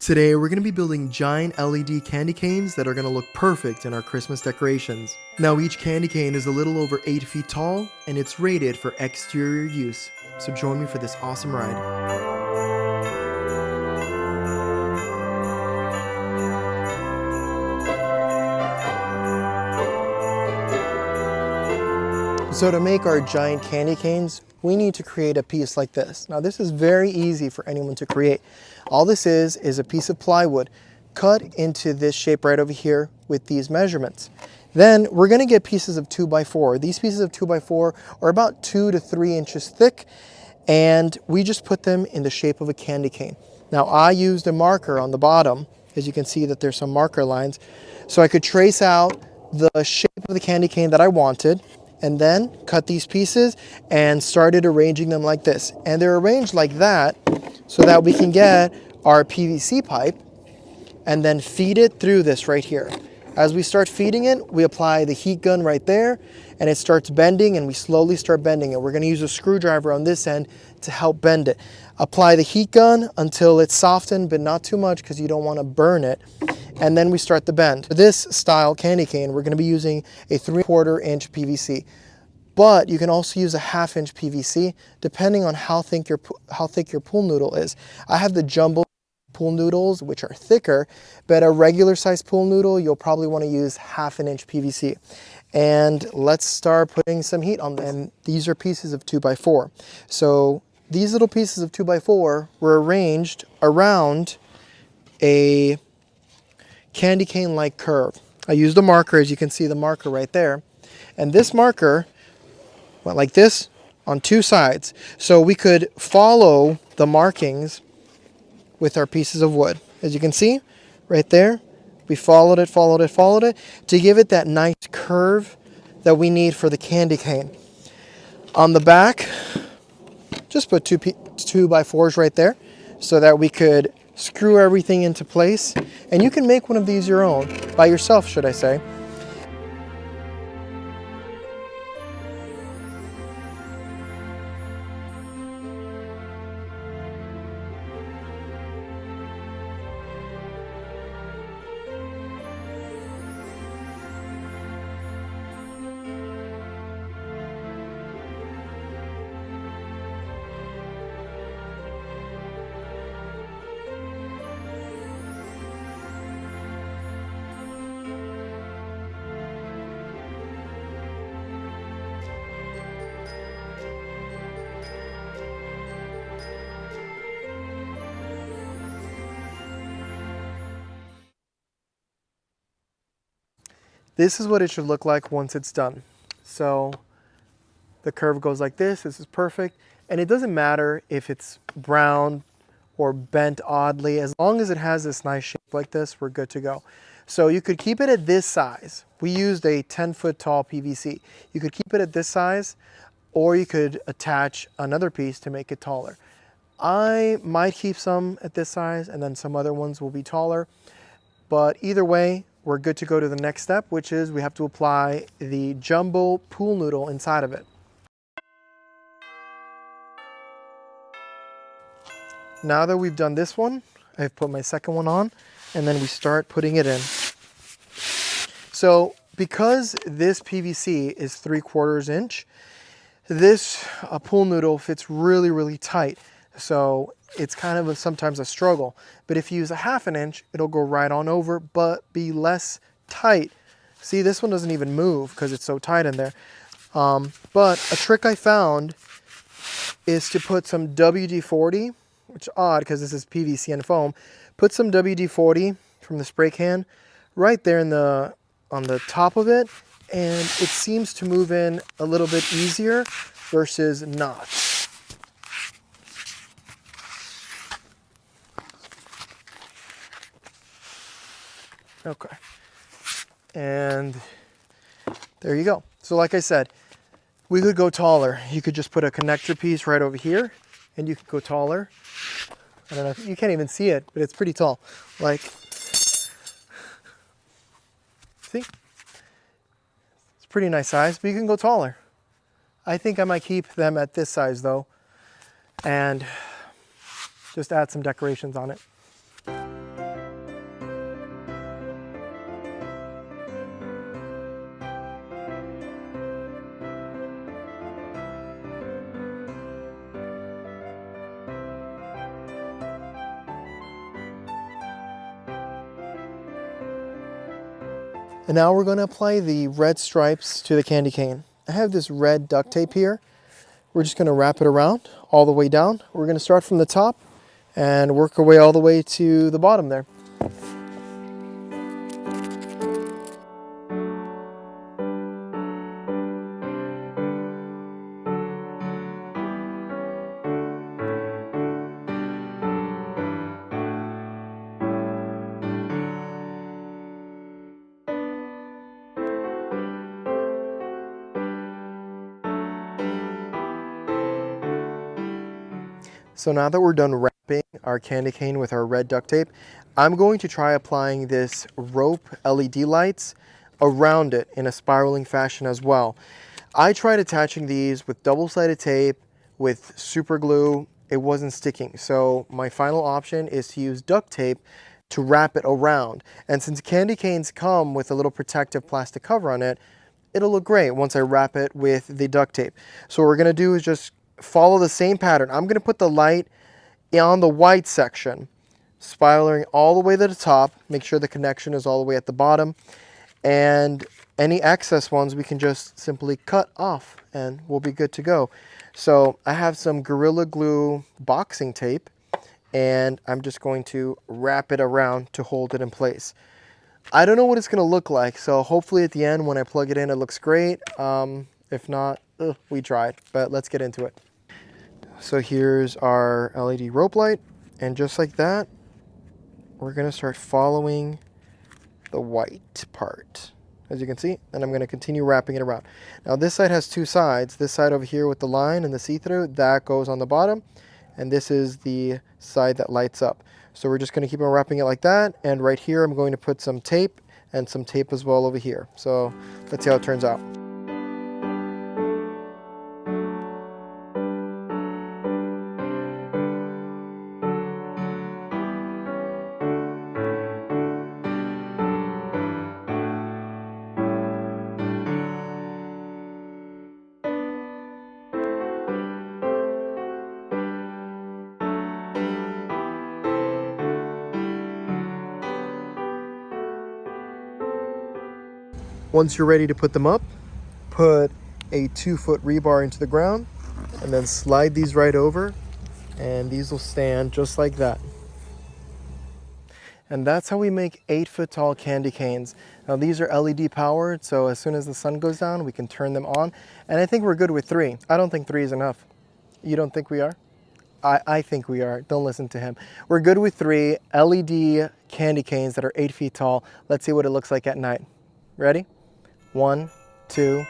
Today we're going to be building giant LED candy canes that are going to look perfect in our Christmas decorations. Now each candy cane is a little over 8 feet tall and it's rated for exterior use. So join me for this awesome ride. So to make our giant candy canes, we need to create a piece like this. Now this is very easy for anyone to create. All this is a piece of plywood cut into this shape right over here with these measurements. Then we're going to get pieces of 2x4. These pieces of 2x4 are about 2 to 3 inches thick, and we just put them in the shape of a candy cane. Now I used a marker on the bottom, as you can see that there's some marker lines, so I could trace out the shape of the candy cane that I wanted, and then cut these pieces and started arranging them like this. And they're arranged like that so that we can get our PVC pipe and then feed it through this right here. As we start feeding it, we apply the heat gun right there and it starts bending, and we slowly start bending it. We're going to use a screwdriver on this end to help bend it. Apply the heat gun until it's softened, but not too much because you don't want to burn it. And then we start the bend. For this style candy cane, we're going to be using a 3/4 inch PVC. But you can also use a 1/2 inch PVC depending on how thick your pool noodle is. I have the jumbo pool noodles, which are thicker, but a regular size pool noodle, you'll probably want to use 1/2 inch PVC. And let's start putting some heat on them. And these are pieces of 2x4. So these little pieces of 2x4 were arranged around a candy cane like curve. I used a marker, as you can see the marker right there, and this marker went like this on 2 sides, so we could follow the markings with our pieces of wood. As you can see right there, we followed it to give it that nice curve that we need for the candy cane. On the back, just put 2x4s right there so that we could screw everything into place, and you can make one of these your own, by yourself should I say. This is what it should look like once it's done. So the curve goes like this. This is perfect. And it doesn't matter if it's brown or bent oddly. As long as it has this nice shape like this, we're good to go. So you could keep it at this size. We used a 10-foot tall PVC. You could keep it at this size, or you could attach another piece to make it taller. I might keep some at this size, and then some other ones will be taller. But either way, we're good to go to the next step, which is we have to apply the jumbo pool noodle inside of it. Now that we've done this one, I've put my second one on, and then we start putting it in. So because this PVC is 3/4 inch, this pool noodle fits really tight. So it's kind of sometimes a struggle. But if you use a 1/2 inch, it'll go right on over, but be less tight. See, this one doesn't even move because it's so tight in there. But a trick I found is to put some WD-40, which is odd because this is PVC and foam. Put some WD-40 from the spray can right there on the top of it, and it seems to move in a little bit easier versus not. Okay, and there you go. So like I said, we could go taller. You could just put a connector piece right over here and you could go taller. I don't know if you can't even see it, but it's pretty tall. Like, see? It's a pretty nice size, but you can go taller. I think I might keep them at this size though, and just add some decorations on it. And now we're going to apply the red stripes to the candy cane. I have this red duct tape here. We're just going to wrap it around all the way down. We're going to start from the top and work our way all the way to the bottom there. So now that we're done wrapping our candy cane with our red duct tape, I'm going to try applying this rope LED lights around it in a spiraling fashion as well. I tried attaching these with double-sided tape, with super glue. It wasn't sticking. So my final option is to use duct tape to wrap it around. And since candy canes come with a little protective plastic cover on it, it'll look great once I wrap it with the duct tape. So what we're gonna do is just follow the same pattern. I'm gonna put the light on the white section, spiraling all the way to the top. Make sure the connection is all the way at the bottom. And any excess ones we can just simply cut off and we'll be good to go. So I have some Gorilla Glue boxing tape and I'm just going to wrap it around to hold it in place. I don't know what it's going to look like, so hopefully at the end when I plug it in it looks great. If not, we tried, but let's get into it. So here's our LED rope light, and just like that, we're going to start following the white part, as you can see, and I'm going to continue wrapping it around. Now this side has two sides. This side over here with the line and the see-through, that goes on the bottom, and this is the side that lights up. So we're just going to keep on wrapping it like that, and right here I'm going to put some tape and some tape as well over here. So let's see how it turns out. Once you're ready to put them up, put a 2-foot rebar into the ground and then slide these right over and these will stand just like that. And that's how we make 8-foot tall candy canes. Now these are LED powered, so as soon as the sun goes down, we can turn them on. And I think we're good with 3. I don't think 3 is enough. You don't think we are? I think we are. Don't listen to him. We're good with 3 LED candy canes that are 8 feet tall. Let's see what it looks like at night. Ready? 1, 2.